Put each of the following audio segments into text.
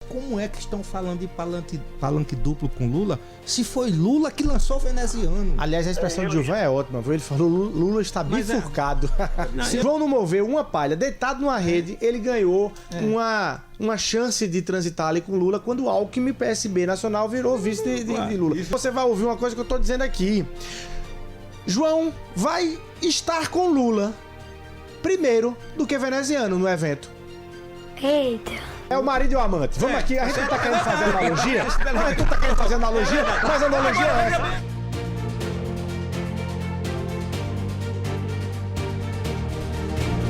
como é que estão falando de palanque duplo com Lula, se foi Lula que lançou o veneziano? Aliás, a expressão de Gilvan é ótima, viu? Ele falou, Lula está bifurcado. Se João não mover uma palha, deitado numa rede, ele ganhou uma chance de transitar ali com Lula, quando o Alckmin, PSB Nacional, virou vice de Lula. Você vai ouvir uma coisa que eu tô dizendo aqui. João vai estar com Lula primeiro do que veneziano no evento. Eita. É o marido e o amante. Vamos aqui, a gente não tá querendo fazer analogia. A gente não tá querendo fazer analogia, mas a analogia é essa.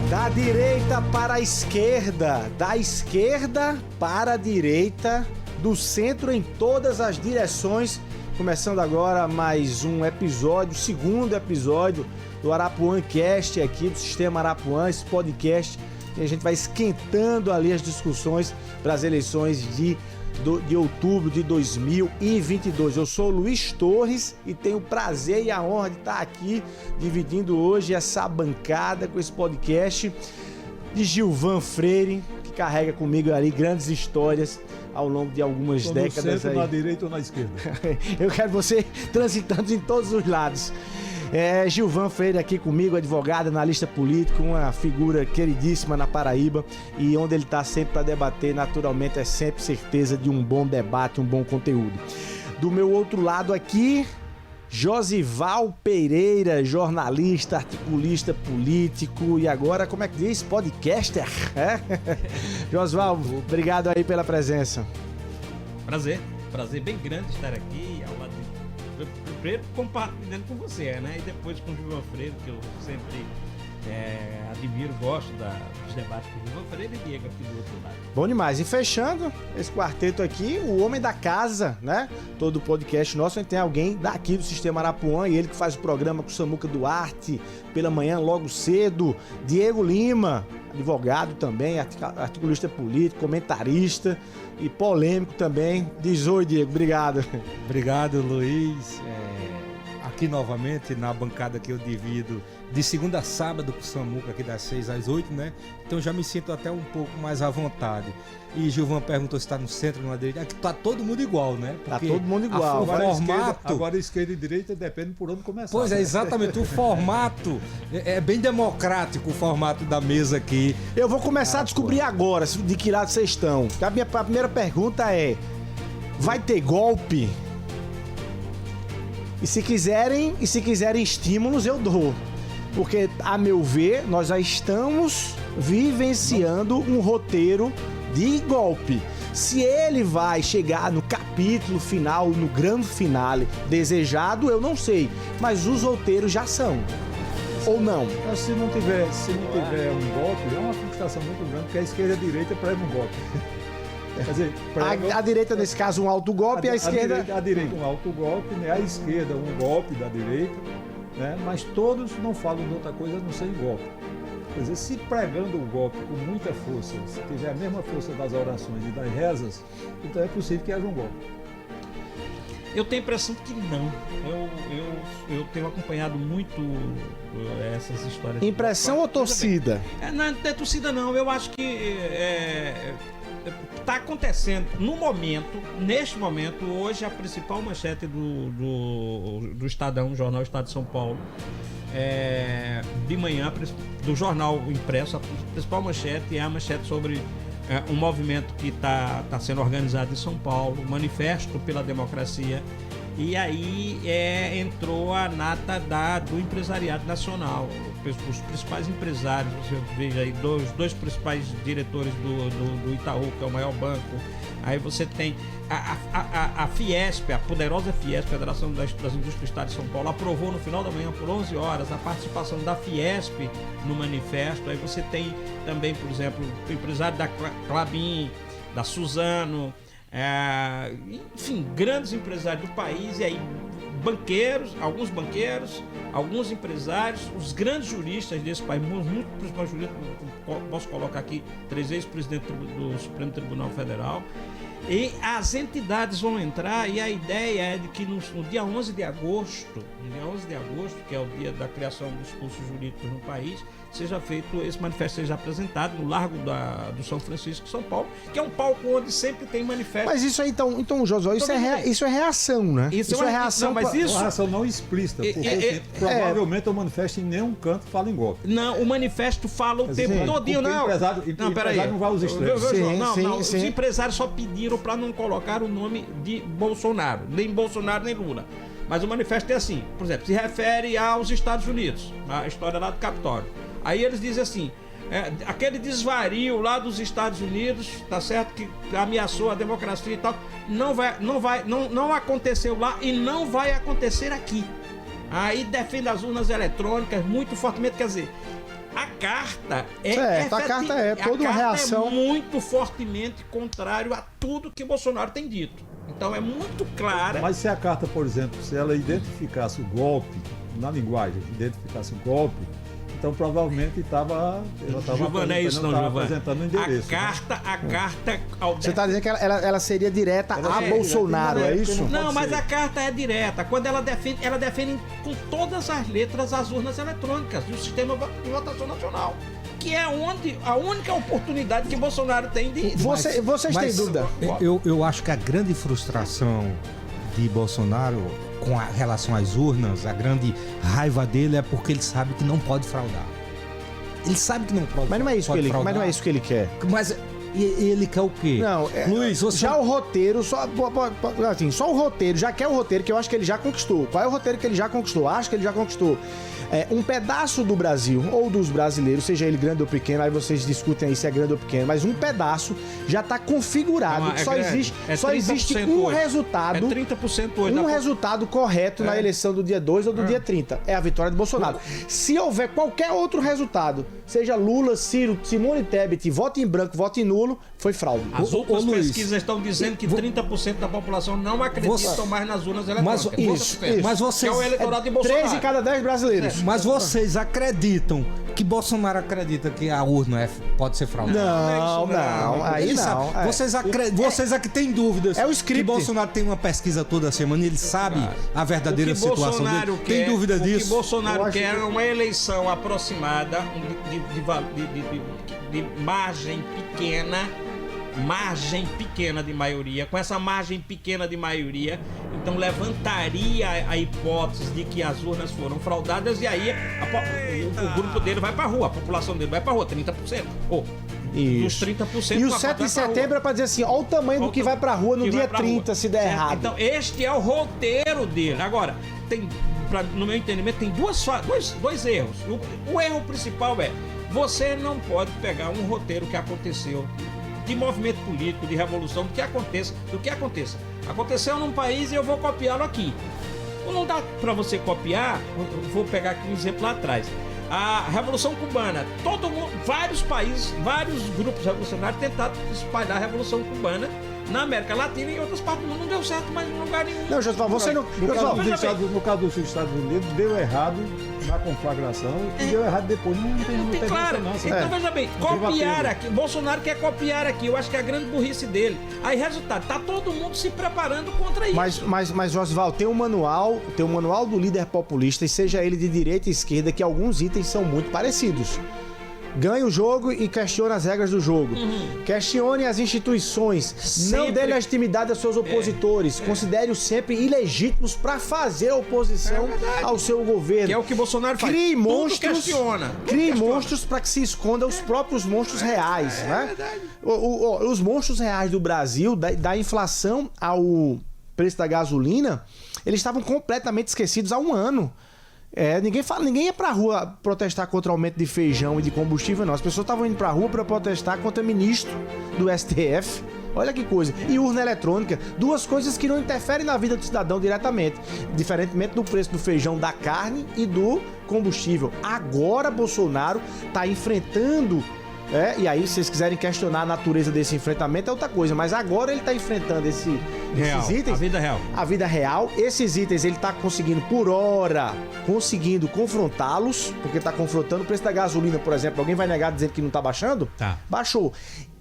Da direita para a esquerda, da esquerda para a direita, do centro em todas as direções. Começando agora mais um episódio, segundo episódio do Arapuã Cast aqui, do Sistema Arapuã, esse podcast que a gente vai esquentando ali as discussões para as eleições de outubro de 2022. Eu sou o Luiz Torres e tenho o prazer e a honra de estar aqui dividindo hoje essa bancada com esse podcast de Gilvan Freire, que carrega comigo ali grandes histórias ao longo de algumas décadas. No centro, aí. na direita ou na esquerda? Eu quero você transitando em todos os lados. Gilvan Freire aqui comigo, advogado, analista político, uma figura queridíssima na Paraíba, e onde ele está sempre para debater, naturalmente, é sempre certeza de um bom debate, um bom conteúdo. Do meu outro lado aqui, Josival Pereira, jornalista, articulista político e agora, como é que diz? Podcaster. Josival, obrigado aí pela presença. Prazer bem grande estar aqui ao lado primeiro compartilhando com você, né? E depois com o Gilvan Freire, que eu sempre admiro, gosto dos debates com o Gilvan Freire e Diego aqui do outro lado. Bom demais. E fechando esse quarteto aqui, o homem da casa, né? Todo podcast nosso, a gente tem alguém daqui do Sistema Arapuã, e ele que faz o programa com o Samuca Duarte pela manhã, logo cedo. Diego Lima, advogado também, articulista político, comentarista e polêmico também. Diz oi, Diego. Obrigado. Obrigado, Luiz. Aqui novamente na bancada que eu divido de segunda a sábado com o Samuca, aqui das 6 às 8, né? Então já me sinto até um pouco mais à vontade. E Gilvan perguntou se está no centro ou na direita. Aqui tá todo mundo igual, né? Porque tá todo mundo igual. Agora esquerda e direita depende por onde começar. Pois é, exatamente. O formato é bem democrático, o formato da mesa aqui. Eu vou começar a descobrir agora de que lado vocês estão. A primeira pergunta é: vai ter golpe? E se quiserem estímulos, eu dou. Porque, a meu ver, nós já estamos vivenciando um roteiro de golpe. Se ele vai chegar no capítulo final, no grande finale desejado, eu não sei. Mas os roteiros já são. Ou não? Mas se não tiver um golpe, é uma frustração muito grande, porque a esquerda e a direita pregam um golpe. Quer dizer, a direita, nesse caso, um autogolpe, e a esquerda... A direita um autogolpe, né? A esquerda um golpe da direita, né? Mas todos não falam de outra coisa a não ser em golpe. Quer dizer, se pregando o golpe com muita força, se tiver a mesma força das orações e das rezas, então é possível que haja um golpe. Eu tenho a impressão que não. Eu tenho acompanhado muito essas histórias. Impressão ou torcida? Não é torcida não. Eu acho que está acontecendo neste momento, hoje a principal manchete do Estadão, Jornal Estado de São Paulo, de manhã, do jornal impresso, a principal manchete é a manchete sobre um movimento que está sendo organizado em São Paulo, Manifesto pela Democracia, e aí entrou a nata do empresariado nacional, os principais empresários. Você veja aí dois principais diretores do Itaú, que é o maior banco. Aí você tem a Fiesp, a poderosa Fiesp, Federação das Indústrias do Estado de São Paulo, aprovou no final da manhã, por 11 horas, a participação da Fiesp no manifesto. Aí você tem também, por exemplo, o empresário da Klabin, da Suzano, enfim, grandes empresários do país, e aí alguns empresários, os grandes juristas desse país, muitos principais juristas, posso colocar aqui 3 ex-presidentes do Supremo Tribunal Federal, E as entidades vão entrar e a ideia é de que no dia 11 de agosto, que é o dia da criação dos cursos jurídicos no país, seja feito, esse manifesto seja apresentado no Largo do São Francisco, São Paulo, que é um palco onde sempre tem manifesto. Mas isso aí, então Josué, isso é reação, né? Isso é reação, mas isso... Uma reação não explícita, porque provavelmente o manifesto em nenhum canto fala em golpe. Não, o manifesto fala o tempo todinho, não. O empresário não vai aos extremos. Os empresários só pediram para não colocar o nome de Bolsonaro, nem Bolsonaro, nem Lula. Mas o manifesto é assim, por exemplo, se refere aos Estados Unidos, a história lá do Capitólio. Aí eles dizem assim, aquele desvario lá dos Estados Unidos, tá certo, que ameaçou a democracia e tal, não aconteceu lá e não vai acontecer aqui. Aí defende as urnas eletrônicas muito fortemente, quer dizer, a carta toda uma reação é muito fortemente contrário a tudo que Bolsonaro tem dito. Então é muito clara. Mas se a carta, por exemplo, se ela identificasse o golpe, na linguagem, identificasse o golpe, então provavelmente ela estava apresentando o endereço. A carta... Você está dizendo que ela seria direta a Bolsonaro, é isso? Não, mas a carta é direta. Quando ela defende com todas as letras as urnas eletrônicas do sistema de votação nacional. Que é a única oportunidade que Bolsonaro tem de... Vocês têm dúvida? Eu acho que a grande frustração de Bolsonaro com relação às urnas, a grande raiva dele é porque ele sabe que não pode fraudar. Ele sabe que não pode fraudar. Mas não é isso que ele quer. Mas ele quer o quê? Não, Luiz, você... já o roteiro, só o roteiro, já quer o roteiro que eu acho que ele já conquistou. Qual é o roteiro que ele já conquistou? Acho que ele já conquistou. Um pedaço do Brasil, ou dos brasileiros, seja ele grande ou pequeno, aí vocês discutem aí se é grande ou pequeno, mas um pedaço já está configurado. Só existe um hoje. resultado. 30% hoje. Um resultado correto na eleição do dia 2 ou do dia 30. É a vitória de Bolsonaro. Se houver qualquer outro resultado, seja Lula, Ciro, Simone Tebet, voto em branco, voto em nulo, foi fraude. As outras pesquisas estão dizendo que 30% da população não acreditam mais nas urnas eletrônicas. Mas vocês... Que é o eleitorado de Bolsonaro. 3 em cada 10 brasileiros. Mas vocês acreditam que Bolsonaro acredita que a urna pode ser fraudada? Não. Aí não. Vocês aqui têm dúvidas. É o script. Que Bolsonaro tem uma pesquisa toda semana e ele sabe a verdadeira situação dele. Tem dúvida disso? O que Bolsonaro quer é uma eleição aproximada de margem pequena de maioria. Com essa margem pequena de maioria, então levantaria a hipótese de que as urnas foram fraudadas e aí o grupo dele vai pra rua, a população dele vai pra rua, 30%. Dos 30%. E o 7 de setembro é pra dizer assim, olha o tamanho do que vai pra rua no dia 30, se der errado. Então este é o roteiro dele. Agora, no meu entendimento, tem dois erros. O erro principal é, você não pode pegar um roteiro que aconteceu de movimento político, de revolução, do que aconteça. Aconteceu num país e eu vou copiá-lo aqui. Não dá para você copiar, vou pegar aqui um exemplo lá atrás. A Revolução Cubana, vários países, vários grupos revolucionários tentaram espalhar a Revolução Cubana na América Latina e em outras partes do mundo. Não deu certo, mas em lugar nenhum. Não, José, você não... No caso dos Estados Unidos, deu errado na conflagração e deu errado depois. Não tem claro. Então veja bem, copiar aqui. Bolsonaro quer copiar aqui. Eu acho que é a grande burrice dele. Aí, resultado, tá todo mundo se preparando contra isso. Mas Josival, tem um manual do líder populista, e seja ele de direita e esquerda, que alguns itens são muito parecidos. Ganhe o jogo e questione as regras do jogo. Questione as instituições. Sempre. Não dê legitimidade aos seus opositores. Considere-os sempre ilegítimos para fazer oposição ao seu governo. Que é o que Bolsonaro faz. Crie monstros para que se esconda os próprios monstros reais. Né? Os monstros reais do Brasil, da inflação ao preço da gasolina, eles estavam completamente esquecidos há um ano. Ninguém ia pra rua protestar contra o aumento de feijão e de combustível, não. As pessoas estavam indo pra rua pra protestar contra o ministro do STF. Olha que coisa. E urna eletrônica. Duas coisas que não interferem na vida do cidadão diretamente. Diferentemente do preço do feijão, da carne e do combustível. Agora Bolsonaro tá enfrentando... E aí, se vocês quiserem questionar a natureza desse enfrentamento, é outra coisa. Mas agora ele tá enfrentando Real, esses itens. a vida real. A vida real, esses itens ele tá conseguindo por hora, conseguindo confrontá-los, porque tá confrontando o preço da gasolina, por exemplo. Alguém vai negar dizendo que não tá baixando? Tá. Baixou.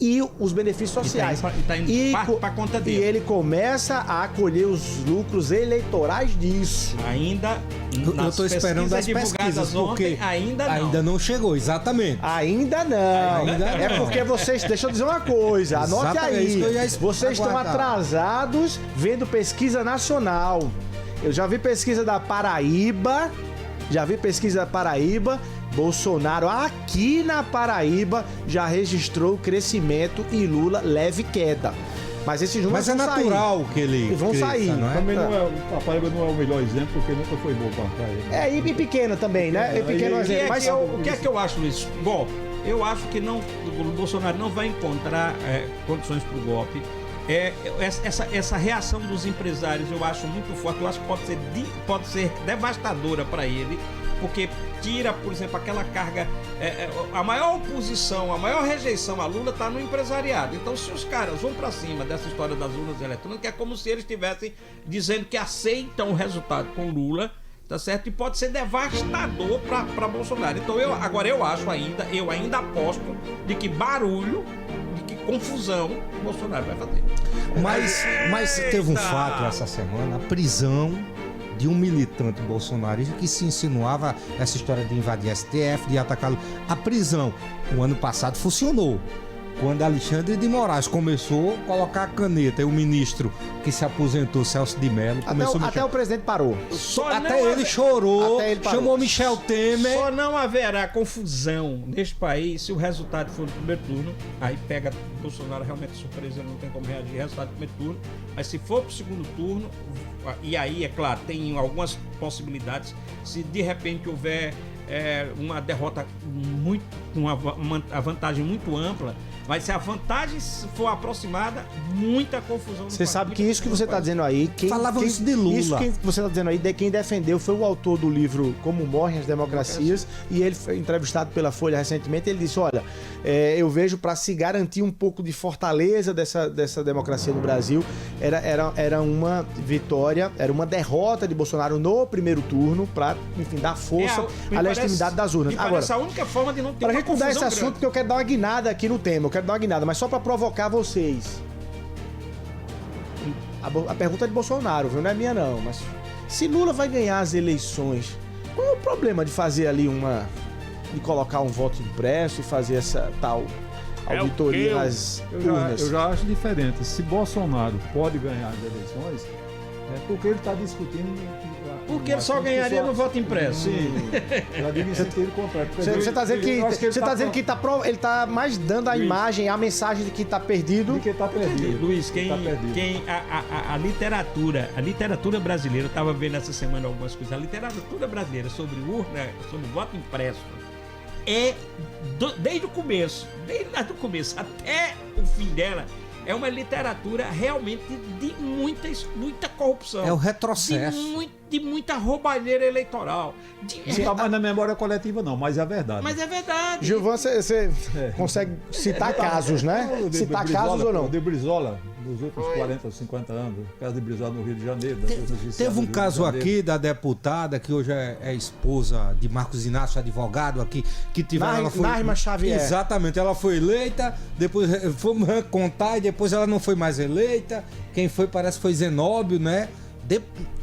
E os benefícios sociais. E tá indo parte pra conta dele. E ele começa a colher os lucros eleitorais disso. Ainda Eu tô esperando as pesquisas, porque ainda não chegou, exatamente. Ainda não. Ainda É não. porque vocês... Deixa eu dizer uma coisa. Anote Exatamente, aí. isso que eu ia Vocês estão aguardar. atrasados vendo pesquisa nacional. Eu já vi pesquisa da Paraíba. Bolsonaro aqui na Paraíba já registrou crescimento e Lula leve queda. Mas esses números Mas é vão natural que ele Eles vão cresça, sair. não é? Também não é, a Paraíba não é o melhor exemplo, porque nunca foi bom para ele. É, e pequena também, né? E pequeno E- exemplo. Mas O que é que eu acho, Luiz? Bom, eu acho que não, o Bolsonaro não vai encontrar condições para o golpe. Essa reação dos empresários eu acho muito forte. Eu acho que pode ser devastadora para ele, porque tira, por exemplo, aquela carga. A maior oposição, a maior rejeição a Lula está no empresariado. Então, se os caras vão para cima dessa história das urnas eletrônicas, é como se eles estivessem dizendo que aceitam o resultado com Lula. Tá certo? E pode ser devastador para Bolsonaro. Então eu ainda aposto de que barulho, de que confusão Bolsonaro vai fazer. Mas teve um fato essa semana, a prisão de um militante bolsonarista que se insinuava essa história de invadir STF, de atacá-lo. A prisão, o ano passado, funcionou. Quando Alexandre de Moraes começou a colocar a caneta e o ministro que se aposentou, Celso de Mello, começou a mexer. até o presidente parou. Até ele chorou, Até ele parou. chamou Michel Temer. Só não haverá confusão neste país se o resultado for no primeiro turno. Aí pega Bolsonaro realmente surpresa, não tem como reagir. Resultado do primeiro turno. Mas se for para o segundo turno, e aí, é claro, tem algumas possibilidades. Se de repente houver uma derrota muito, uma vantagem muito ampla, mas se a vantagem for aproximada, muita confusão. Você sabe que isso que você está dizendo aí... Falavam isso de Lula. Isso que você está dizendo aí, quem defendeu foi o autor do livro Como Morrem as Democracias, e ele foi entrevistado pela Folha recentemente, ele disse, olha, eu vejo para se garantir um pouco de fortaleza dessa democracia no Brasil, era uma vitória, era uma derrota de Bolsonaro no primeiro turno para, enfim, dar força à legitimidade das urnas. Agora, essa é a única forma de não ter para a uma gente mudar esse confusão assunto, grande. porque eu quero dar uma guinada aqui no tema, mas só para provocar vocês. A pergunta é de Bolsonaro, viu? Não é minha não, mas se Lula vai ganhar as eleições, qual é o problema de fazer ali de colocar um voto impresso e fazer essa tal auditoria nas urnas? Eu já acho diferente. Se Bolsonaro pode ganhar as eleições, é porque ele está discutindo... Porque ele só ganharia no voto impresso. Sim, já digo em sentido contrário. Você está dizendo que ele está mais dando a imagem, a mensagem de que está perdido. De que está perdido. Luiz, a literatura brasileira, eu estava vendo essa semana algumas coisas, a literatura brasileira sobre urna, sobre voto impresso, desde o começo até o fim dela, é uma literatura realmente de muita corrupção. É o retrocesso. De muita roubalheira eleitoral. Não está mais na memória coletiva, não, mas é verdade. Mas é verdade. Gilvan, você consegue citar casos, né? Citar casos ou não? O de Brizola, nos últimos 40 ou 50 anos, o caso de Brizola no Rio de Janeiro. Teve um caso aqui da deputada, que hoje é esposa de Marcos Inácio, advogado aqui, que Naima Xavier. Exatamente, ela foi eleita, depois fomos contar e depois ela não foi mais eleita. Quem foi, parece que foi Zenóbio, né?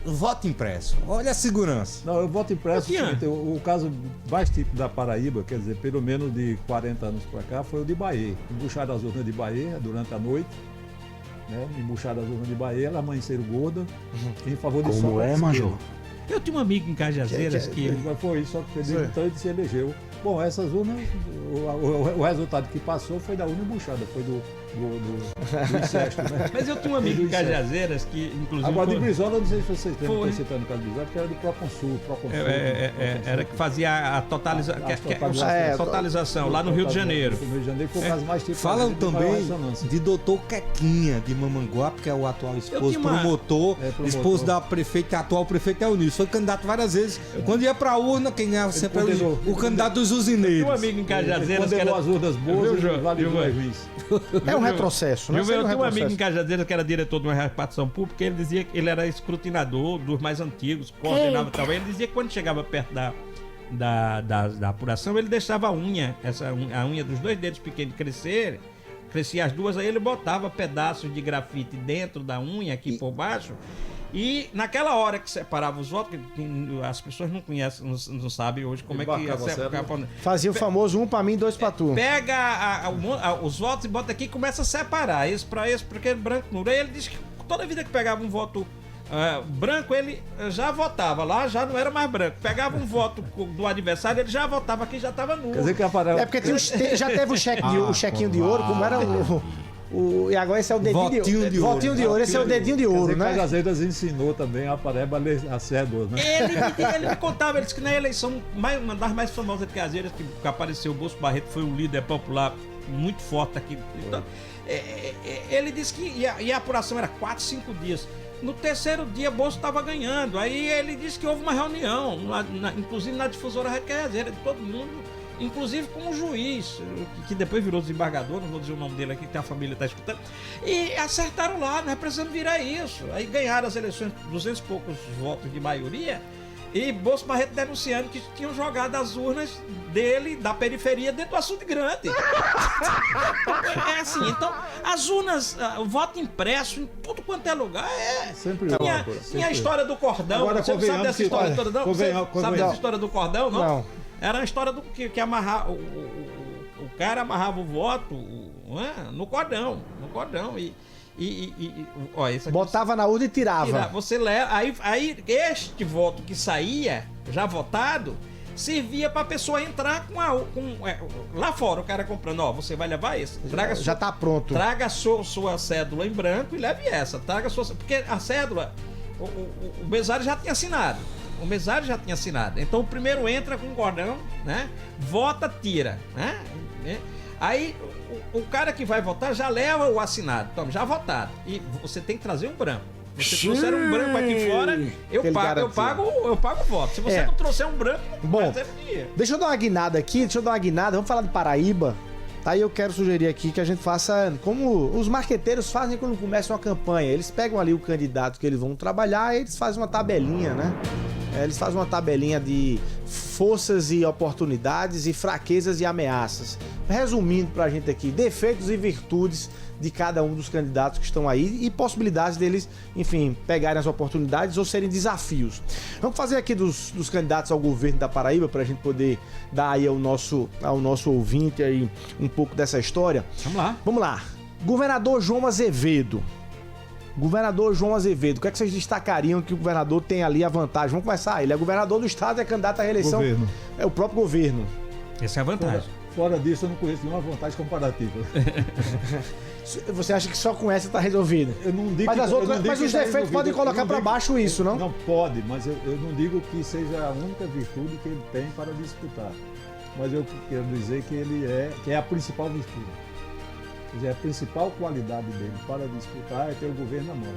Voto impresso. Olha a segurança. Não, eu voto impresso. O caso mais típico da Paraíba, quer dizer, pelo menos de 40 anos para cá, foi o de Bahia. Embucharam as urnas de Bahia durante a noite. Né? Embucharam as urnas de Bahia, ela amanheceram gorda, em favor de Como é, Major? Eu tinha um amigo em Cajazeiras que... Foi isso, só que ele tanto se elegeu. Bom, essas urnas, o resultado que passou foi da urna embuchada, foi do incesto, né? Mas eu tinha um amigo em Cajazeiras que, inclusive... Agora, de Brizola, eu não sei se vocês estão citando o caso de Brizola, porque era do Proconsul. Era que fazia a totalização lá no Rio de Janeiro. No Rio de Janeiro foi o caso mais típico. Falam também de doutor Quequinha, de Mamanguape, que é o atual esposo, promotor, esposo da prefeita, que a atual prefeita é o Nilson. Foi candidato várias vezes. Quando ia pra urna, quem ganhava sempre era o candidato dos usineiros. Um amigo em Cajazeiras que era as urnas boas e vale ruins. É um retrocesso, né? Eu Seria um tenho um amigo em retrocesso. Cajazeiras que era diretor de uma repartição pública, ele dizia que ele era escrutinador dos mais antigos, coordenava tal. Ele dizia que quando chegava perto da apuração, ele deixava a unha dos 2 dedos pequenos crescer, crescia as duas, aí ele botava pedaços de grafite dentro da unha aqui por baixo. E naquela hora que separava os votos, que as pessoas não conhecem, não sabem hoje como é que separa. Fazia o famoso 1 pra mim, 2 pra tu. Pega os votos e bota aqui e começa a separar. Esse pra esse, porque é branco nulo. Aí ele disse que toda vida que pegava um voto branco, ele já votava lá, já não era mais branco. Pegava um voto do adversário, ele já votava aqui, já tava nulo. Quer dizer que aparece. É porque já teve o chequinho de ouro, como era e agora esse é o dedinho de ouro. Votinho de ouro, esse é o dedinho de ouro, né? Cajazeiras ensinou também a Pareba a ler as cédulas, né? Ele me contava, ele disse que na eleição, uma das mais famosas de Cajazeiras, que apareceu, o Bolso Barreto foi um líder popular muito forte aqui. Então, ele disse que a apuração era 4, 5 dias. No terceiro dia, Bolso estava ganhando. Aí ele disse que houve uma reunião, inclusive na difusora Requezeira, de todo mundo, inclusive com um juiz, que depois virou desembargador, não vou dizer o nome dele aqui, que a família está escutando, e acertaram lá, nós precisamos virar isso. Aí ganharam as eleições, 200 e poucos votos de maioria, e Bolso Barreto denunciando que tinham jogado as urnas dele, da periferia, dentro do açude grande. É assim, então, as urnas, o voto impresso em tudo quanto é lugar, Sempre tinha a história do cordão. Agora, você não sabe dessa história toda, não? Você sabe dessa história do cordão, não? Não. Era a história do que amarrar. O cara amarrava o voto no cordão. Ó, isso aqui Botava na urna e tirava. você leva. Aí este voto que saía, já votado, servia pra pessoa entrar lá fora, o cara comprando. Ó, você vai levar esse. Já tá pronto. Traga a sua cédula em branco e leve essa. Traga a sua. Porque a cédula, o mesário já tinha assinado. Então o primeiro entra com o cordão, né? Vota, tira, né? Aí o cara que vai votar já leva o assinado, toma, já votado. E você tem que trazer um branco. Você trouxer um branco aqui fora, eu pago o voto. Se você não trouxer um branco, bom, vai ter dinheiro. Deixa eu dar uma guinada aqui, vamos falar de Paraíba. Aí eu quero sugerir aqui que a gente faça como os marqueteiros fazem quando começam uma campanha. Eles pegam ali o candidato que eles vão trabalhar e eles fazem uma tabelinha, né? Eles fazem uma tabelinha de forças e oportunidades e fraquezas e ameaças. Resumindo pra gente aqui, defeitos e virtudes de cada um dos candidatos que estão aí e possibilidades deles, enfim, pegarem as oportunidades ou serem desafios. Vamos fazer aqui dos candidatos ao governo da Paraíba pra gente poder dar aí ao nosso ouvinte aí um pouco dessa história. Vamos lá. Governador João Azevedo. O que é que vocês destacariam que o governador tem ali a vantagem? Vamos começar. Ele é governador do estado e é candidato à reeleição. Governo. É o próprio governo. Essa é a vantagem. Fora disso, eu não conheço nenhuma vantagem comparativa. Você acha que só com essa tá resolvido? Eu não digo mas os defeitos podem colocar para baixo isso, não? Não pode, mas eu não digo que seja a única virtude que ele tem para disputar. Mas eu quero dizer que é a principal virtude. Quer dizer, a principal qualidade dele para disputar é ter o governo na mão.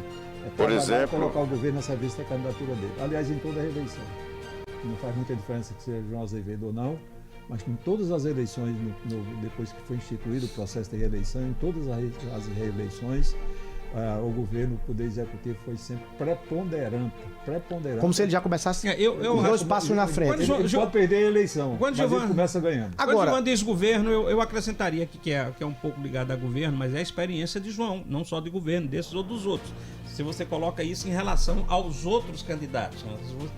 É por exemplo, colocar o governo a serviço da candidatura dele. Aliás, em toda a reeleição. Não faz muita diferença que seja João Azevedo ou não, mas em todas as eleições, depois que foi instituído o processo de reeleição, em todas as reeleições, o governo, o Poder Executivo foi sempre preponderante. Como se ele já começasse eu 2 passos na frente. Ele pode perder a eleição, mas ele começa ganhando. Quando o João diz governo, eu acrescentaria aqui que é um pouco ligado a governo, mas é a experiência de João, não só de governo, desses ou dos outros. Se você coloca isso em relação aos outros candidatos,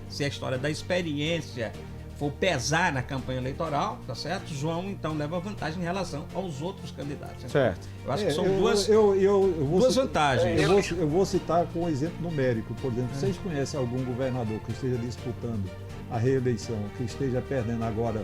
se a história da experiência for pesar na campanha eleitoral, tá certo? João, então, leva vantagem em relação aos outros candidatos. Certo. Eu acho que são duas vantagens. Eu vou citar com um exemplo numérico. Por exemplo, vocês conhecem algum governador que esteja disputando a reeleição, que esteja perdendo agora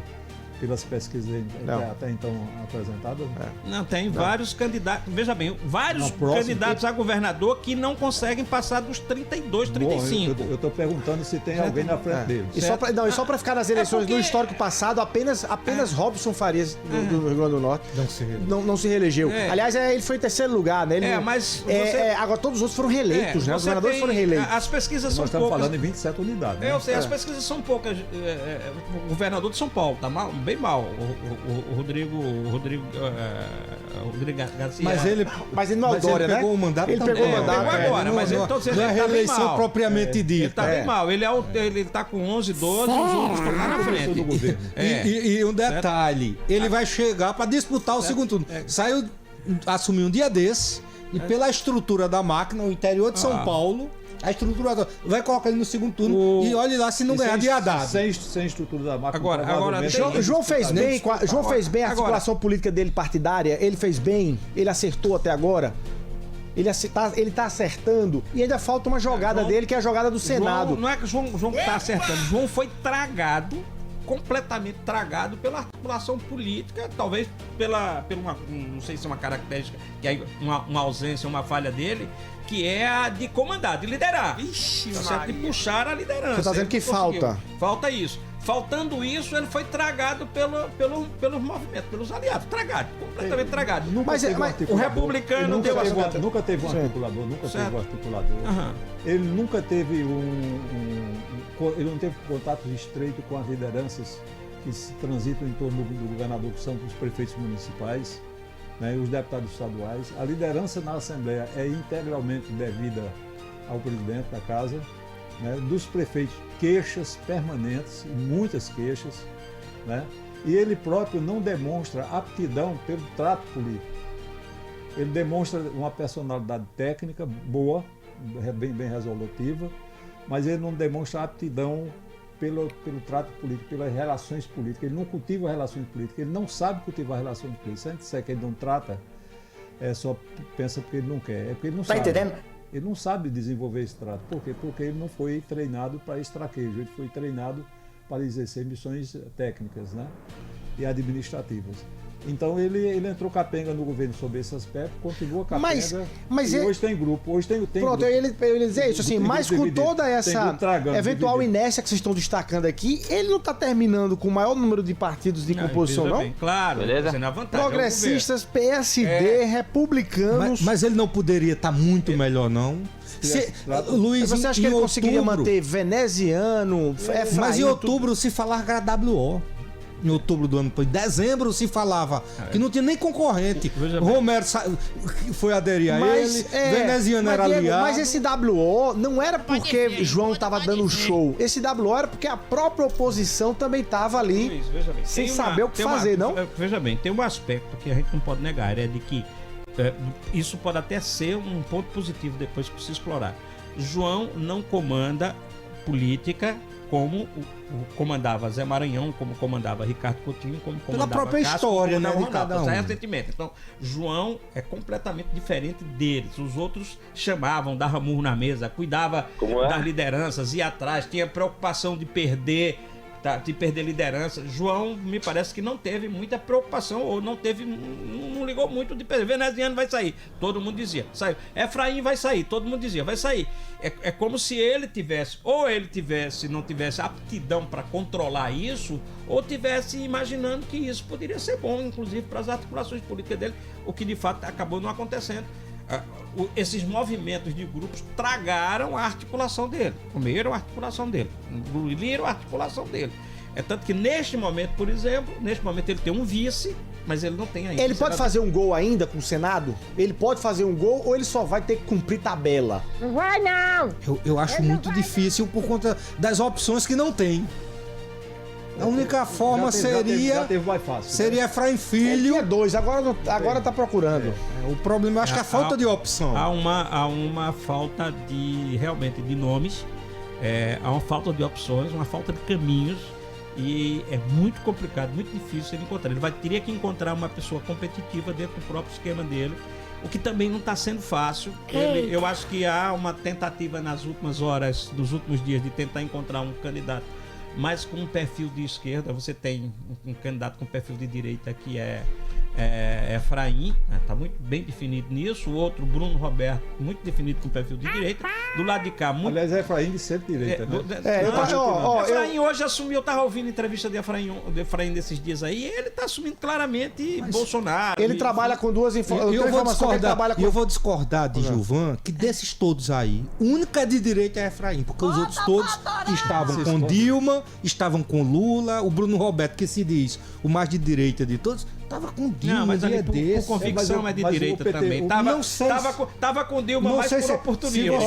pelas pesquisas até então apresentadas? Não, tem vários candidatos, veja bem, vários candidatos a governador que não conseguem passar dos 32, 35. Eu estou perguntando se tem alguém na frente deles. E só para ficar nas eleições do histórico passado, apenas Robson Farias do Rio Grande do Norte não se reelegeu. Aliás, ele foi em terceiro lugar, né? Agora todos os outros foram reeleitos, né? Os governadores foram reeleitos. As pesquisas são poucas. Nós estamos falando em 27 unidades. Né? Eu sei, as pesquisas são poucas. O governador de São Paulo, tá mal? bem mal. O Rodrigo Garcia. Mas ele não é o Dória, né? Pegou o mandato Ele também. pegou o mandato, pegou agora, mas eu tô dizendo não é que ele tá bem reeleição mal. propriamente Ele dita. tá bem mal. Ele tá com 11, 12, os outros estão lá na frente. do governo. E um detalhe, ele vai chegar para disputar o segundo turno. Assumiu um dia desse e pela estrutura da máquina, o interior de São Paulo, a estrutura vai colocar ele no segundo turno e olhe lá se não ganhar de Haddad. Sem estrutura da máquina. Agora, provavelmente- João fez bem, João fez bem a Agora- articulação política dele partidária, ele fez bem, ele acertou até agora. Ele tá acertando e ainda falta uma jogada João- dele, que é a jogada do Senado. João, não é que o João tá acertando. João foi tragado, completamente tragado pela articulação política, talvez pela não sei se é uma característica, que é uma ausência, uma falha dele, que é a de comandar, de liderar. Ixi, Tá certo? De puxar a liderança. Você tá dizendo Ele que conseguiu. falta. Falta isso. Faltando isso, ele foi tragado pelos movimentos, pelos aliados. Tragado, completamente tragado. Nunca Mas- teve um mas articulador. o republicano Ele nunca deu teve, essa- nunca teve um Sim. articulador, nunca Certo. teve um articulador. Aham. Ele nunca teve ele não teve contato estreito com as lideranças que se transitam em torno do governador, que são os prefeitos municipais, né, e os deputados estaduais. A liderança na Assembleia é integralmente devida ao presidente da casa, né, dos prefeitos, queixas permanentes, muitas queixas, né, e ele próprio não demonstra aptidão pelo trato político. Ele demonstra uma personalidade técnica boa, bem resolutiva, mas ele não demonstra aptidão pelo trato político, pelas relações políticas. Ele não cultiva relações políticas, ele não sabe cultivar relações políticas. Se a gente disser que ele não trata, só pensa porque ele não quer. É porque ele não sabe. entendendo? Ele não sabe desenvolver esse trato. Por quê? Porque ele não foi treinado para esse traquejo, ele foi treinado para exercer missões técnicas, né, e administrativas. Então ele entrou capenga no governo sobre esse aspecto, continua capenga, mas e ele- hoje tem grupo, hoje tem Pronto, grupo. eu ia dizer isso, assim, Tem mas grupo com dividido. toda Tem essa grupo tragando, eventual dividido. inércia que vocês estão destacando aqui, ele não tá terminando com o maior número de partidos de composição, veja não? bem, claro, Beleza? sendo a vantagem. Progressistas, PSD, republicanos. Mas ele não poderia estar muito melhor, não. Luiz, Você acha que em ele conseguiria outubro- manter veneziano, Efraim, Mas em tudo? outubro se falava HWO. Em outubro do ano depois. Em dezembro se falava que não tinha nem concorrente. Veja bem. Romero foi aderir a ele, veneziano era Diego, aliado. mas esse WO não era porque João tava dando show. Esse WO era porque a própria oposição também tava ali. Luiz, veja bem, sem tem saber o que tem fazer, não? Veja bem, tem um aspecto que a gente não pode negar, é de que isso pode até ser um ponto positivo depois que se explorar. João não comanda política como comandava Zé Maranhão, como comandava Ricardo Coutinho, como comandava própria Cássio, história, como né, de comandava cada um. recentemente. Então, João é completamente diferente deles. Os outros chamavam, davam murro na mesa, cuidava Como é? das lideranças, ia atrás, tinha preocupação de perder liderança. João, me parece que não teve muita preocupação, ou não ligou muito de perder. Veneziano vai sair, todo mundo dizia, saiu. Efraim vai sair, todo mundo dizia, vai sair. É como se ele tivesse, não tivesse aptidão para controlar isso, ou tivesse imaginando que isso poderia ser bom, inclusive para as articulações políticas dele, o que de fato acabou não acontecendo. Esses movimentos de grupos tragaram a articulação dele, comeram a articulação dele, engoliram a articulação dele. É tanto que neste momento, por exemplo, ele tem um vice, mas ele não tem ainda. Ele pode fazer um gol ainda com o Senado? Ele pode fazer um gol ou ele só vai ter que cumprir tabela? Não vai não! Eu acho muito difícil por conta das opções que não tem. A única forma já teve mais fácil. seria Efraim Ele Filho. tinha dois, agora tá procurando. O problema eu acho que é a falta de opção. Há uma falta realmente de nomes, há uma falta de opções, uma falta de caminhos, e é muito complicado, muito difícil ele encontrar. Ele teria que encontrar uma pessoa competitiva dentro do próprio esquema dele, o que também não está sendo fácil. Eu acho que há uma tentativa nas últimas horas, nos últimos dias, de tentar encontrar um candidato mas com um perfil de esquerda. Você tem um candidato com perfil de direita que é Efraim, está muito bem definido nisso. O outro, Bruno Roberto, muito definido com perfil de direita. Do lado de cá, muito. Aliás, Efraim de centro-direita, né? Efraim hoje assumiu, eu estava ouvindo entrevista de Efraim desses dias aí, ele está assumindo claramente Bolsonaro. Ele trabalha com duas informações. Eu vou discordar de Gilvan, que desses todos aí, o único de direita é Efraim, porque os outros todos estavam com Dilma, estavam com Lula, o Bruno Roberto, que se diz o mais de direita de todos, estava com Dilma. Não, mas ali por convicção é de direita também. Tava com Dilma, mas por oportunismo.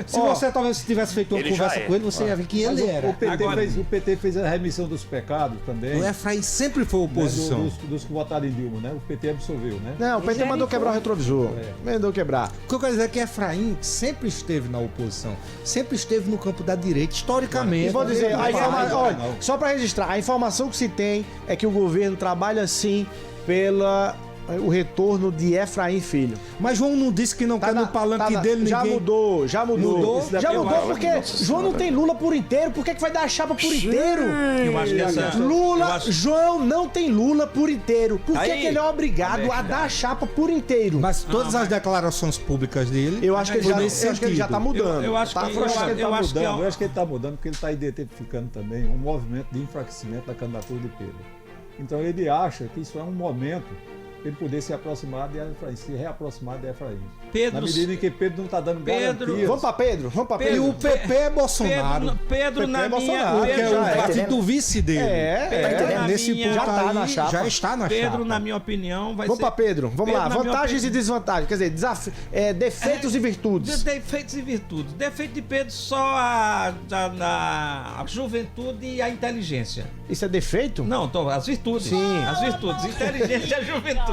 Se você talvez tivesse feito uma conversa com ele, você ia ver que ele era. O PT fez a remissão dos pecados também. O Efraim sempre foi oposição. Dos que votaram em Dilma, né? O PT absolveu, né? Não, o PT mandou quebrar o retrovisor. Mandou quebrar. O que eu quero dizer é que Efraim sempre esteve na oposição, sempre esteve no campo da direita, historicamente. E vou dizer, olha, só para registrar, a informação que se tem é que o governo trabalha sim pela o retorno de Efraim Filho. Mas João não disse que não quer no palanque dele já ninguém... Mudou. Já mudou porque Nossa, João não tem Lula por inteiro. Por que vai dar a chapa por inteiro? Eu acho que essa... João não tem Lula por inteiro. Por que ele é obrigado a dar a chapa por inteiro? Mas todas as declarações públicas dele... Eu acho que ele já tá mudando. Eu acho que ele tá mudando porque ele tá identificando também um movimento de enfraquecimento da candidatura de Pedro. Então ele acha que isso é um momento para ele poder se aproximar de Efraim, se reaproximar de Efraim. Na medida em que Pedro não está dando garantias. Vamos para Pedro. E o PP é Bolsonaro. Pedro na minha... Que é o partido do vice dele. Nesse ponto já tá na chapa. Já está na chapa. Pedro, na minha opinião, vai ser... Vamos para Pedro. Vamos lá. Vantagens e desvantagens. Quer dizer, defeitos e virtudes. Defeitos e virtudes. Defeito de Pedro só a juventude e a inteligência. Isso é defeito? Não, as virtudes. Sim. As virtudes. Inteligência e a juventude.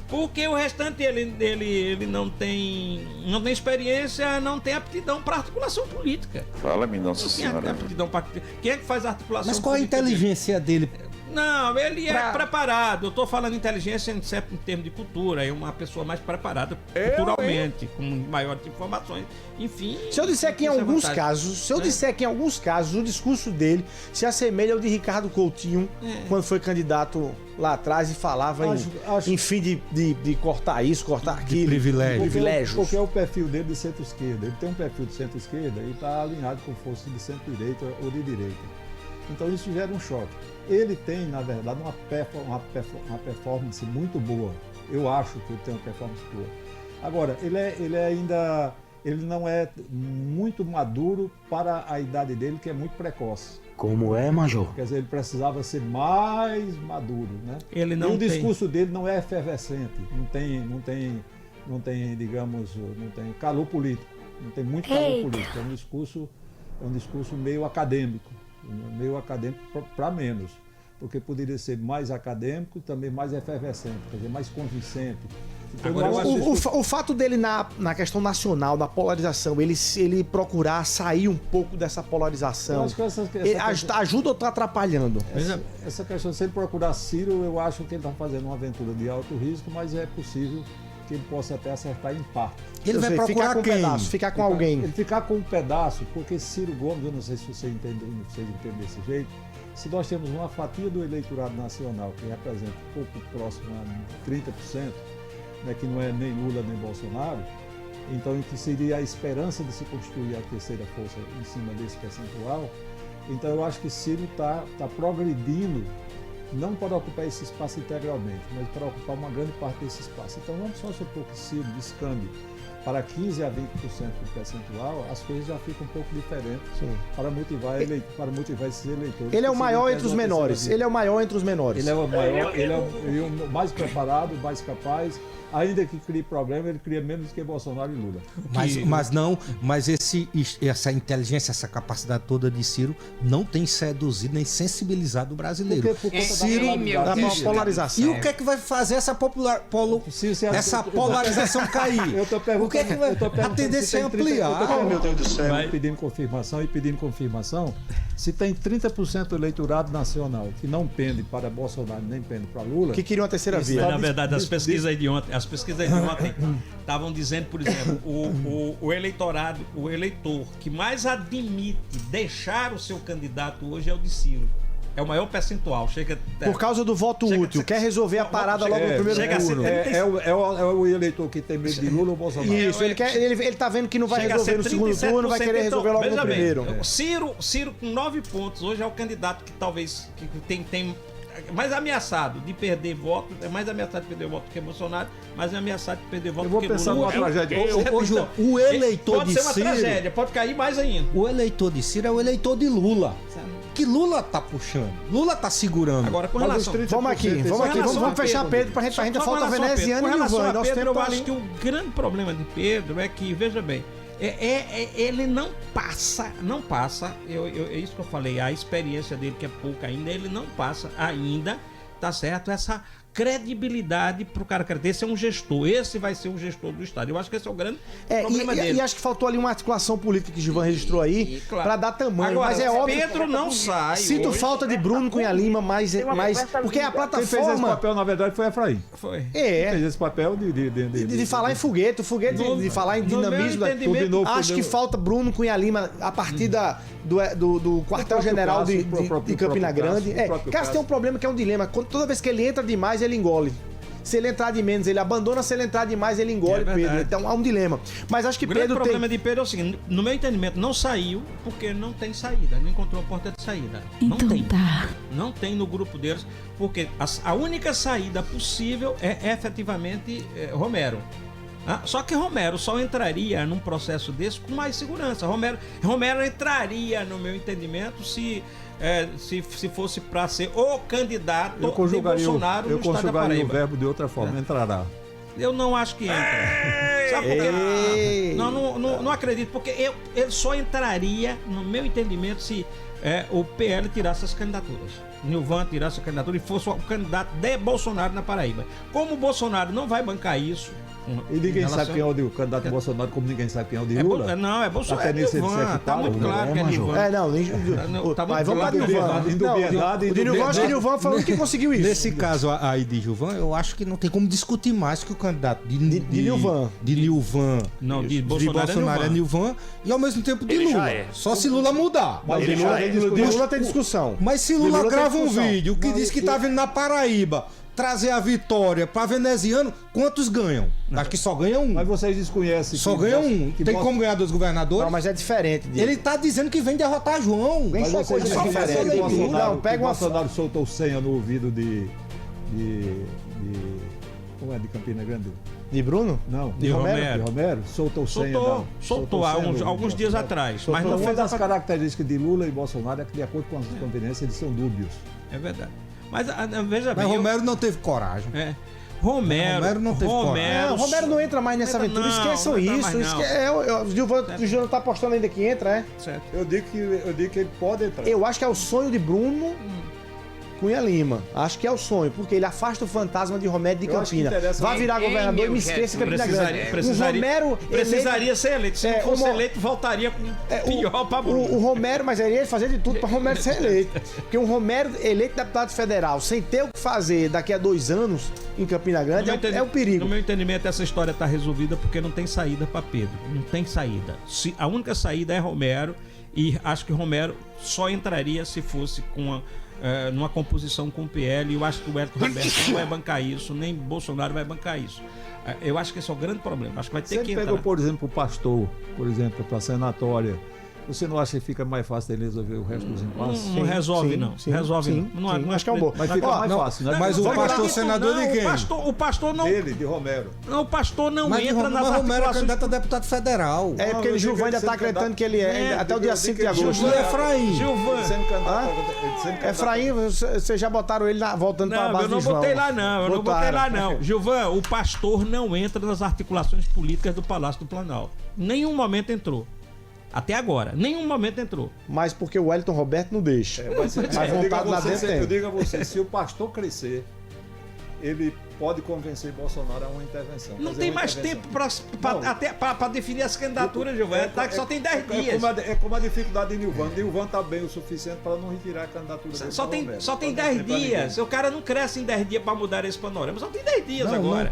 Porque o restante ele não tem experiência, não tem aptidão para articulação política. Fala-me, Nossa Senhora. Aptidão pra... Quem é que faz a articulação política? Mas qual a inteligência dele? Não, ele é preparado. Eu tô falando inteligência em termos de cultura. É uma pessoa mais preparada culturalmente, com maiores informações. Enfim. Se eu disser que em alguns casos, o discurso dele se assemelha ao de Ricardo Coutinho, quando foi candidato lá atrás e falava em fim de cortar isso, cortar aquilo. Privilégios. Porque é o perfil dele de centro-esquerda. Ele tem um perfil de centro-esquerda e está alinhado com força de centro-direita ou de direita. Então isso gera um choque. Ele tem, na verdade, uma performance muito boa. Eu acho que ele tem uma performance boa. Agora, ele não é muito maduro para a idade dele, que é muito precoce. Como é, Major? Quer dizer, ele precisava ser mais maduro, né? Ele não e o discurso dele não é efervescente, não tem, digamos, não tem calor político, não tem muito calor político. É um discurso meio acadêmico para menos, porque poderia ser mais acadêmico e também mais efervescente, quer dizer, mais convincente. Então, o fato dele na questão nacional, na polarização, ele procurar sair um pouco dessa polarização, ajuda ou está atrapalhando? Essa questão, se ele procurar Ciro, eu acho que ele está fazendo uma aventura de alto risco, mas é possível que ele possa até acertar em parte. Ele vai procurar ficar com alguém. Ele ficar com um pedaço, porque Ciro Gomes, eu não sei se vocês entendem desse jeito, se nós temos uma fatia do eleitorado nacional que representa um pouco próximo a 30%, né, que não é nem Lula nem Bolsonaro, então que seria a esperança de se construir a terceira força em cima desse percentual, então eu acho que Ciro está progredindo, não para ocupar esse espaço integralmente, mas para ocupar uma grande parte desse espaço. Então vamos só supor que Ciro descambe para 15% a 20% do percentual, as coisas já ficam um pouco diferentes para motivar esses eleitores. Ele é o maior entre os menores. Ele é o maior entre os menores. Ele é o maior, ele é o mais preparado, mais capaz. Ainda que crie problema, ele cria menos do que Bolsonaro e Lula. Mas essa inteligência, essa capacidade toda de Ciro não tem seduzido nem sensibilizado o brasileiro. Por conta Ciro, da polarização. E o que é que vai fazer essa polarização cair? O que é que vai... A tendência é ampliar. Meu Deus do céu. Pedindo confirmação. Se tem 30% do eleitorado nacional que não pende para Bolsonaro nem pende para Lula... Que queriam a terceira via. Na verdade, as pesquisas de ontem estavam dizendo, por exemplo, o eleitor que mais admite deixar o seu candidato hoje é o de Ciro. É o maior percentual. Chega Por causa do voto útil. Quer resolver a parada logo no primeiro chega a ser turno. É o eleitor que tem medo de Lula ou Bolsonaro. Isso, ele tá vendo que não vai chega a resolver ser no segundo turno, vai querer resolver logo no veja bem, primeiro. Ciro com 9 pontos, hoje é o candidato que talvez que tem mais ameaçado de perder voto, é mais ameaçado de perder voto que Bolsonaro, mas é ameaçado de perder voto Eu vou que pensar Lula. numa tragédia. João, o eleitor pode de ser uma Ciro, tragédia, pode cair mais ainda. o eleitor de Ciro é o eleitor de Lula. Que Lula tá puxando, Lula tá segurando. Agora, com Mas os relação... 30% Vamos aqui, relação vamos a fechar Pedro, Pedro pra gente ainda Só falta com relação a Veneziano Pedro, e com Nilvan. relação a Nosso Pedro, tempo eu tá acho ali. que o grande problema de Pedro é que, veja bem, ele não passa, é isso que eu falei, a experiência dele que é pouca ainda, ele não passa ainda, tá certo, essa credibilidade pro cara que esse é um gestor, esse vai ser um gestor do Estado. Eu acho que esse é o grande problema dele. E acho que faltou ali uma articulação política que Gilvan registrou aí claro. pra dar tamanho. Agora, mas é óbvio. Pedro não sai. Sinto hoje. falta de Bruno Cunha Lima, mas porque a Quem fez esse plataforma papel, na verdade, foi Efraim. Foi. Quem fez esse papel de falar em foguete, de falar em no meu dinamismo. entendimento, Acho que falta Bruno Cunha Lima a partir do quartel-general de Campina Grande. Cássio tem um problema que é um dilema. Toda vez que ele entra demais, ele engole. Se ele entrar de menos, ele abandona. Se ele entrar demais, ele engole Pedro. Então há um dilema. Mas acho que o grande Pedro problema de Pedro é o seguinte: no meu entendimento, não saiu porque não tem saída. Não encontrou a porta de saída. Não Então tem. tá. Não tem no grupo deles. Porque a única saída possível é efetivamente Romero. Só que Romero só entraria num processo desse com mais segurança. Romero entraria, no meu entendimento, se fosse para ser o candidato de Bolsonaro no estado da Paraíba. O verbo de outra forma, entrará. Eu não acho que entra. Sabe por quê? Não acredito, porque ele só entraria, no meu entendimento, se o PL tirasse as candidaturas. Nilvan tirasse a candidatura e fosse o candidato de Bolsonaro na Paraíba. Como o Bolsonaro não vai bancar isso. E ninguém sabe quem é o candidato Bolsonaro, como ninguém sabe quem é o de Lula. Não, é Bolsonaro. É Nilvan, tá muito claro que é Nilvan. Mas vamos para Nilvan. O Nilvan, acho que Nilvan foi o que conseguiu isso. Nesse caso aí de Gilvan, eu acho que não tem como discutir mais que o candidato de Nilvan. De Nilvan. Não, de Bolsonaro é Nilvan e ao mesmo tempo de Lula. Só se Lula mudar. Mas de Lula tem discussão. Mas se Lula grava um vídeo que diz que tá vindo na Paraíba trazer a vitória para veneziano, quantos ganham? Acho que só ganha um. Mas vocês desconhecem. Só ganha um. Tem como ganhar 2 governadores? Não, mas é diferente. Ele tá dizendo que vem derrotar João. Mas vocês desconhecem que Bolsonaro uma soltou senha no ouvido de como é, de Campina Grande? De Bruno? Não. De Romero. De Romero? Soltou senha. Soltou alguns dias atrás. Mas não uma fez das características de Lula e Bolsonaro é que, de acordo com as conveniências, eles são dúbios. É verdade. Mas veja bem. Mas Romero não teve coragem. Romero não teve coragem. Não, Romero não entra mais nessa aventura. Esqueçam isso. O Gilvan tá apostando ainda que entra, Certo. Eu digo que ele pode entrar. Eu acho que é o sonho de Bruno Cunha Lima. Acho que é o sonho, porque ele afasta o fantasma de Romero de Campina. Vai virar governador e me esqueça Campina Grande. Precisaria ser eleito. Se não fosse eleito, voltaria com pior pra Bruno. O Romero, mas ele ia fazer de tudo pra Romero ser eleito. Porque um Romero eleito deputado federal, sem ter o que fazer daqui a 2 anos em Campina Grande, é um perigo. No meu entendimento, essa história está resolvida porque não tem saída para Pedro. Não tem saída. A única saída é Romero, e acho que Romero só entraria se fosse com numa composição com o PL, e eu acho que o Hélio Roberto não vai bancar isso, nem Bolsonaro vai bancar isso. Eu acho que esse é o grande problema. Acho que vai ter que entrar. Pegou, por exemplo, o pastor, para a senatória. Você não acha que fica mais fácil dele resolver o resto dos impasses? Não resolve, não. Resolve, não. Acho que é um bom. Mas fica mais fácil, né? Mas o pastor senador de quem? O pastor não. Dele, de Romero. Não, o pastor não entra nas articulações. Romero é candidato a deputado federal. É porque o Gilvan ainda está acreditando que ele é até o dia 5 de agosto. Gilvan Efraim. Efraim, vocês já botaram ele voltando para a base do João. Eu não botei lá não. Gilvan, o pastor não entra nas articulações políticas do Palácio do Planalto. Nenhum momento entrou. Até agora, nenhum momento entrou. Mas porque o Wellington Roberto não deixa. Mas vontade lá dentro tem. Eu digo a você, se o pastor crescer, ele pode convencer Bolsonaro a uma intervenção. Não fazer tem uma mais intervenção. tempo para definir as candidaturas, Gilvan. Que só tem 10 dias. É como a dificuldade de Nilvan. Nilvan está bem o suficiente para não retirar a candidatura dele. Só tem 10 dias. O cara não cresce em 10 dias para mudar esse panorama. Só tem 10 dias agora.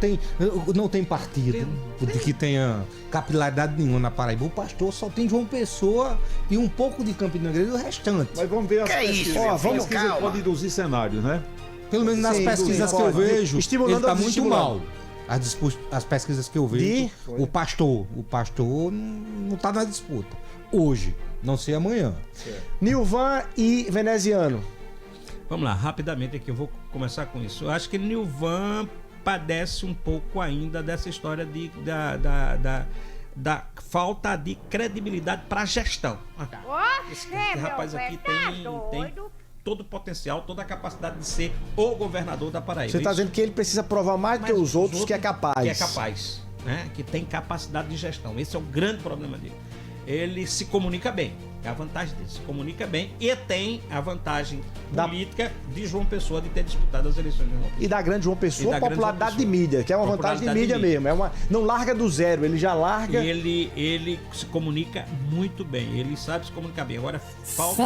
Não tem partido de que tenha capilaridade nenhuma na Paraíba. O pastor só tem João Pessoa e um pouco de Campina Grande e o restante. Mas vamos ver as pesquisas. Vamos, calma. Pode induzir cenários, né? Pelo menos nas Sim, pesquisas que eu pode. vejo, Estimulando ele tá a muito desestimular. mal. As pesquisas que eu vejo, o pastor não tá na disputa. Hoje, não sei amanhã. Nilvan e Veneziano. Vamos lá, rapidamente aqui, eu vou começar com isso. Eu acho que Nilvan padece um pouco ainda dessa história da falta de credibilidade para a gestão. Esse rapaz aqui tem todo o potencial, toda a capacidade de ser o governador da Paraíba. Você está dizendo que ele precisa provar mais do que os outros que é capaz. Que é capaz, né? Que tem capacidade de gestão. Esse é o grande problema dele. Ele se comunica bem. É a vantagem dele. Se comunica bem e tem a vantagem política de João Pessoa de ter disputado as eleições de João Pessoa. E da grande João Pessoa, popularidade de mídia, que é uma vantagem de mídia mesmo. Não larga do zero, ele já larga. Ele se comunica muito bem. Ele sabe se comunicar bem. Agora falta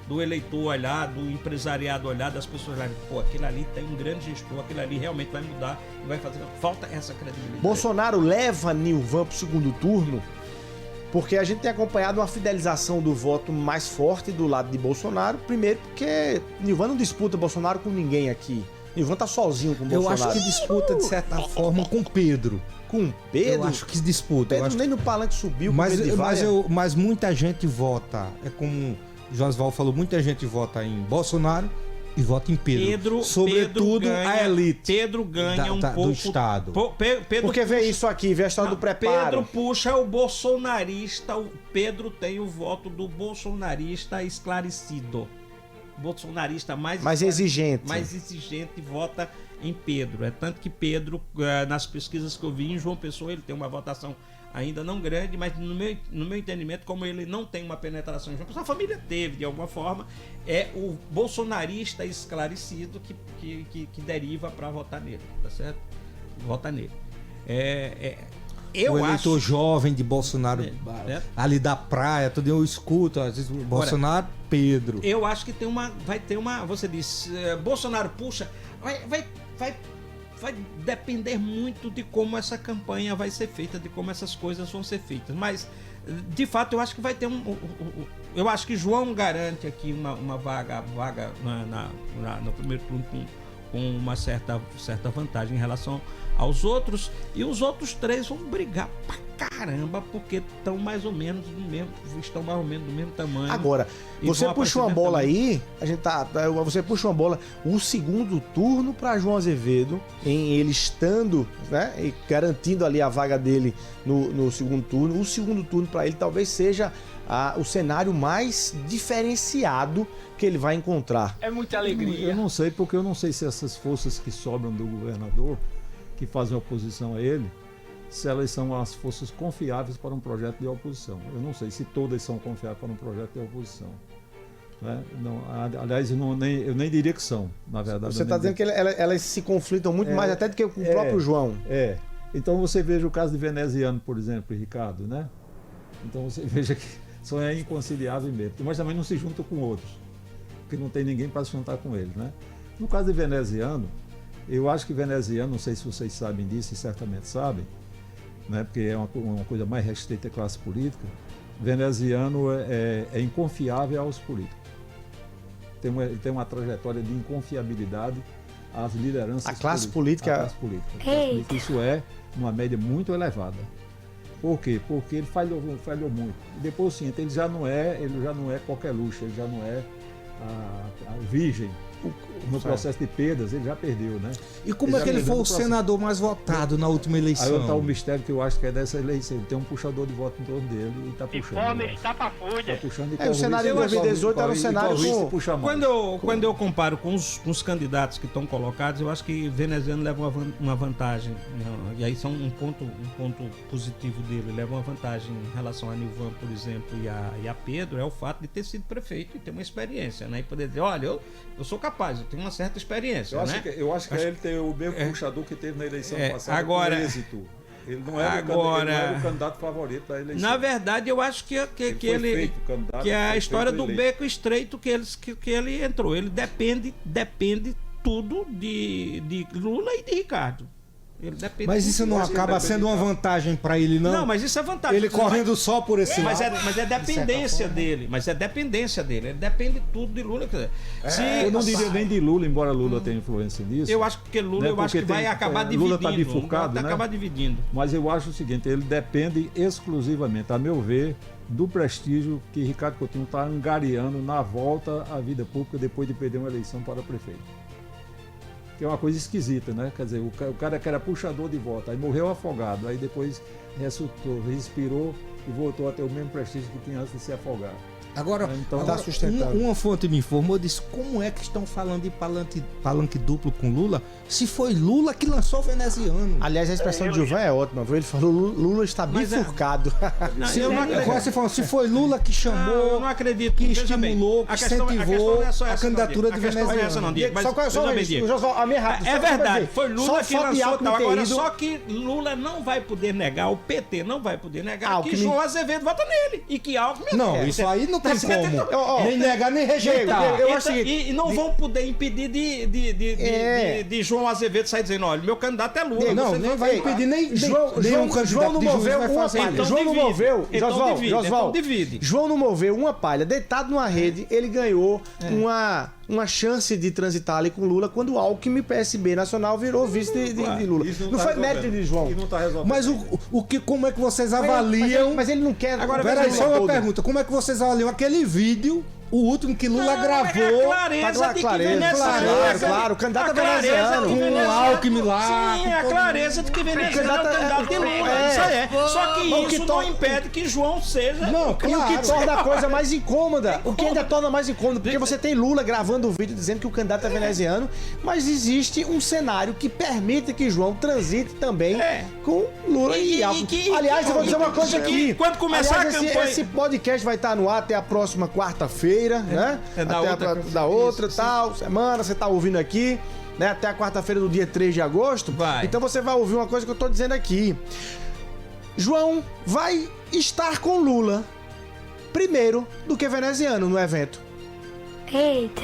do eleitor olhar, do empresariado olhar, das pessoas olharem, pô, aquele ali tem um grande gestor, aquele ali realmente vai mudar e vai fazer. Falta essa credibilidade. Bolsonaro leva Nilvan para o segundo turno, porque a gente tem acompanhado uma fidelização do voto mais forte do lado de Bolsonaro. Primeiro porque Nilvan não disputa Bolsonaro com ninguém aqui. Nilvan tá sozinho com Bolsonaro. Eu acho que disputa, de certa forma, com Pedro. Com Pedro? Eu acho que disputa. Pedro nem no palanque subiu. Mas muita gente vota, é como Josval falou, muita gente vota em Bolsonaro e vota em Pedro. Sobretudo a elite. Pedro ganha um pouco do Estado. Porque vê isso aqui, vê a história do preparo. Pedro puxa o bolsonarista. O Pedro tem o voto do bolsonarista esclarecido. Bolsonarista mais exigente. Mais exigente vota em Pedro. É tanto que Pedro, nas pesquisas que eu vi em João Pessoa, ele tem uma votação ainda não grande, mas no meu entendimento, como ele não tem uma penetração em João Pessoa, a família teve de alguma forma, é o bolsonarista esclarecido que deriva para votar nele, tá certo? Vota nele. O eleitor jovem de Bolsonaro, ali da praia, tudo eu escuto, às vezes Bolsonaro, Pedro. Eu acho que vai ter uma, você disse, Bolsonaro puxa, vai depender muito de como essa campanha vai ser feita, de como essas coisas vão ser feitas. Mas, de fato, eu acho que vai ter eu acho que João garante aqui uma vaga no primeiro turno com uma certa vantagem em relação aos outros. E os outros três vão brigar pra caramba, porque estão mais ou menos do mesmo tamanho. Agora, você puxa uma bola aí, você puxa uma bola, o segundo turno para João Azevedo, em ele estando, né, e garantindo ali a vaga dele no segundo turno. O segundo turno para ele talvez seja o cenário mais diferenciado que ele vai encontrar. É muita alegria. Eu não sei, porque eu não sei se essas forças que sobram do governador, que fazem oposição a ele, se elas são as forças confiáveis para um projeto de oposição. Eu não sei se todas são confiáveis para um projeto de oposição. Né? Não, aliás, eu nem diria que são, na verdade. Você está dizendo que elas se conflitam muito mais até do que com o próprio João. Então você veja o caso de Veneziano, por exemplo, e Ricardo, né? Então você veja que são inconciliáveis mesmo. Mas também não se juntam com outros, porque não tem ninguém para se juntar com eles, né? No caso de Veneziano, eu acho que Veneziano, não sei se vocês sabem disso, e certamente sabem, né, porque é uma coisa mais restrita à classe política. Veneziano é inconfiável aos políticos. Ele tem uma trajetória de inconfiabilidade às lideranças. A classe política. Isso é uma média muito elevada. Por quê? Porque ele falhou muito. E depois, sim, ele já não é qualquer luxo, ele já não é a virgem. No processo de perdas, ele já perdeu, né? E como é que ele foi o senador mais votado na última eleição? Aí está o mistério que eu acho que é dessa eleição. Ele tem um puxador de voto em torno dele e está puxando. E fome está para folha. Está puxando o cenário de 2018 era um cenário quando eu comparo com os candidatos que estão colocados, eu acho que Veneziano leva uma vantagem. E aí são um ponto positivo dele. Leva uma vantagem em relação a Nilvan, por exemplo, e a Pedro, é o fato de ter sido prefeito e ter uma experiência, né? E poder dizer, olha, eu sou capaz rapaz, eu tenho uma certa experiência, Eu né? acho que ele tem o mesmo puxador que teve na eleição passada agora- com êxito. Ele não era o candidato favorito da eleição. Na verdade, eu acho que foi ele feito candidato, que é a foi história feito do eleito. beco estreito que ele entrou. Ele depende tudo de Lula e de Ricardo. Ele depende Mas tudo isso de não Lula. acaba sendo uma vantagem pra ele, não? Não, mas isso é vantagem. Ele correndo só por esse Mas lado. é dependência dele. Mas é dependência dele. Ele depende tudo de Lula. Quer dizer, se, Eu não diria nem de Lula, embora Lula tenha influência nisso. eu acho que Lula Né, eu acho que porque vai tem- acabar Lula dividindo. tá bifurcado, vai né? acabar dividindo. Mas eu acho o seguinte, ele depende exclusivamente, a meu ver, do prestígio que Ricardo Coutinho está angariando na volta à vida pública depois de perder uma eleição para prefeito. Que é uma coisa esquisita, né? Quer dizer, o cara que era puxador de voto, aí morreu afogado, aí depois ressuscitou, respirou e voltou a ter o mesmo prestígio que tinha antes de se afogar. Agora, Então, agora, tá sustentando. uma fonte me informou, disse como é que estão falando de palanque duplo com Lula, se foi Lula que lançou o veneziano. Aliás, a expressão de Gilvan é ótima, viu? Ele falou Lula está Mas é- bifurcado. Não, Se, eu não agora acredito. você falou, se foi Lula que chamou, Eu não acredito. que Veja bem, estimulou, que a questão incentivou não é só a essa, candidatura não, de Diego. A questão não é essa, veneziano. não, Diego. Mas, Só veja bem, Diego. a minha rápida. É só pra verdade, dizer, foi Lula só que o fato de lançou Alckmin tal. ter Agora, ido- só que Lula não vai poder negar, o PT não vai poder negar Alckmin- que João Azevedo vota nele. E que Alckmin Não, quer. isso aí não tem Você como. entendeu? Nem negar, nem rejeitar. Diego, eu Então, acho o seguinte, e não vão poder impedir de João Azevedo sair dizendo, olha, meu candidato é Lula. Não, você nem vai impedir nem João nenhum candidato não de juiz moveu vai uma fazer palha. isso. Então João não divide. moveu. Então divide, Josval. então divide. João não moveu uma palha. Deitado numa rede, ele ganhou uma chance de transitar ali com Lula quando o Alckmin, PSB Nacional, virou vice de Lula. Isso Não tá foi resolvendo. mérito de João. E não tá resolvendo. Mas como é que vocês Mas avaliam? mas ele não quer. Agora, Peraí, Lula só uma todo. pergunta. Como é que vocês avaliam aquele vídeo, o último que Lula Não, gravou, é a clareza de que Clareza, claro, o candidato a é clareza veneziano. de que com o Venezuela- Alckmin lá? Sim, com é a todo clareza de que Venezuela é o candidato de Lula. Isso aí é. Só que O que isso não to- impede que João seja. Não, E o que claro. torna a coisa mais incômoda, o que ainda torna mais incômodo, porque você tem Lula gravando o vídeo dizendo que o candidato é veneziano, mas existe um cenário que permite que João transite também com Lula e Alckmin. Aliás, eu vou dizer uma coisa aqui. Quando começar Aliás, a campanha- esse podcast vai estar no ar até a próxima quarta-feira, né? É da Até outra- da outra tal, semana, você tá ouvindo aqui, né? Até a quarta-feira do dia 3 de agosto. Vai. Então você vai ouvir uma coisa que eu tô dizendo aqui. João vai estar com Lula primeiro do que veneziano no evento. Eita.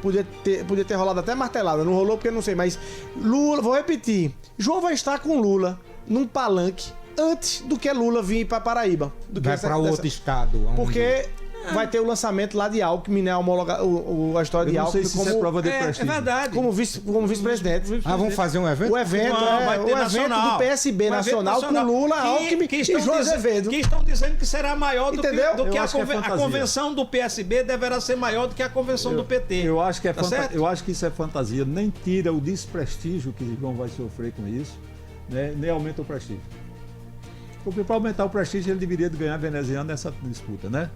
Podia ter rolado até martelada, não rolou porque eu não sei, mas Lula, vou repetir, João vai estar com Lula num palanque antes do que Lula vir para Paraíba. Do que Vai para outro estado. onde- Porque vai ter o lançamento lá de Alckmin, né? A história de Eu não sei Alckmin se isso é prova de É prestígio. verdade. como vice-presidente. vamos fazer um evento? O evento Vai é ter o evento do PSB Um evento nacional com Lula, Alckmin e João Azevedo. Que estão dizendo que será maior do Entendeu? que Eu a, acho que é a fantasia. convenção do PSB deverá ser maior do que a convenção do PT. Eu acho que Tá certo? eu acho que isso é fantasia. Nem tira o desprestígio que João vai sofrer com isso, né? Nem aumenta o prestígio. Porque para aumentar o prestígio ele deveria ganhar veneziano nessa disputa, né?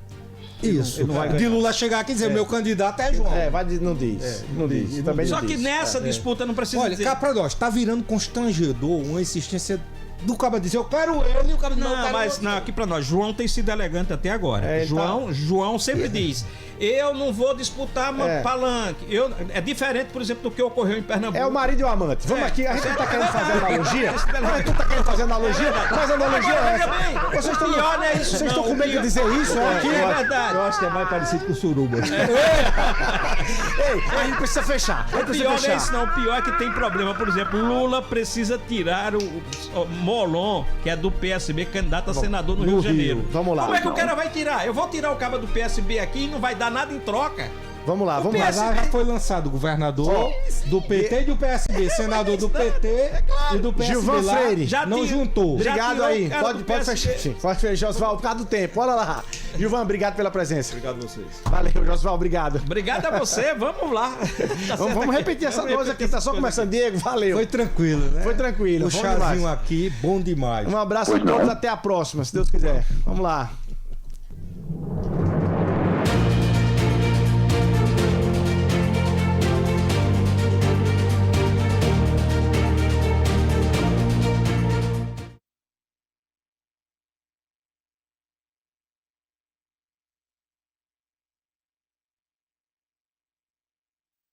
Isso. ele não vai De ganhar. Lula chegar aqui e dizer, meu candidato é João. Não diz. Não diz. não Também diz. não Só que diz. nessa disputa não precisa Olha, dizer. cá pra nós, tá virando constrangedor uma insistência do cara dizer, eu quero ele, e o cara diz, não, eu Não, quero mas outro. não, aqui pra nós, João tem sido elegante até agora. É, ele João sempre diz: eu não vou disputar palanque. É diferente, por exemplo, do que ocorreu em Pernambuco. É o marido e o amante. Vamos aqui, a gente não tá querendo fazer analogia. A gente não tá querendo fazer analogia, mas a analogia é Veja essa. bem, Vocês o estão pior não é isso, Vocês não. estão com medo de dizer isso aqui? É verdade. Eu acho que é mais parecido com o Suruba. Ei, a gente precisa fechar. A gente O precisa pior não é fechar. isso, não. O pior é que tem problema. Por exemplo, Lula precisa tirar o Molon, que é do PSB, candidato a senador no Rio de Janeiro. Vamos lá. Como é que o cara vai tirar? Eu vou tirar o cabo do PSB aqui e não vai dar nada em troca. Vamos lá, vamos lá. Mas já foi lançado governador do PT e do PSB, senador do PT e do PSB Gilvan lá, Freire. Já não tirou- juntou. já Obrigado tirou aí. o cara Pode do fechar. PSB. Sim, pode fechar, Josval, por causa do tempo. Bora lá. Gilvan, obrigado pela presença. Obrigado a vocês. Valeu, Josval, obrigado. Obrigado a você, vamos lá. Tá certo Vamos aqui. repetir essa Vamos coisa repetir aqui. Tá essa só coisa começando, aqui. Diego. Valeu. Foi tranquilo, né? Foi tranquilo. O bom chazinho demais. aqui, bom demais. Um abraço a todos, até a próxima, se Deus quiser. Vamos lá.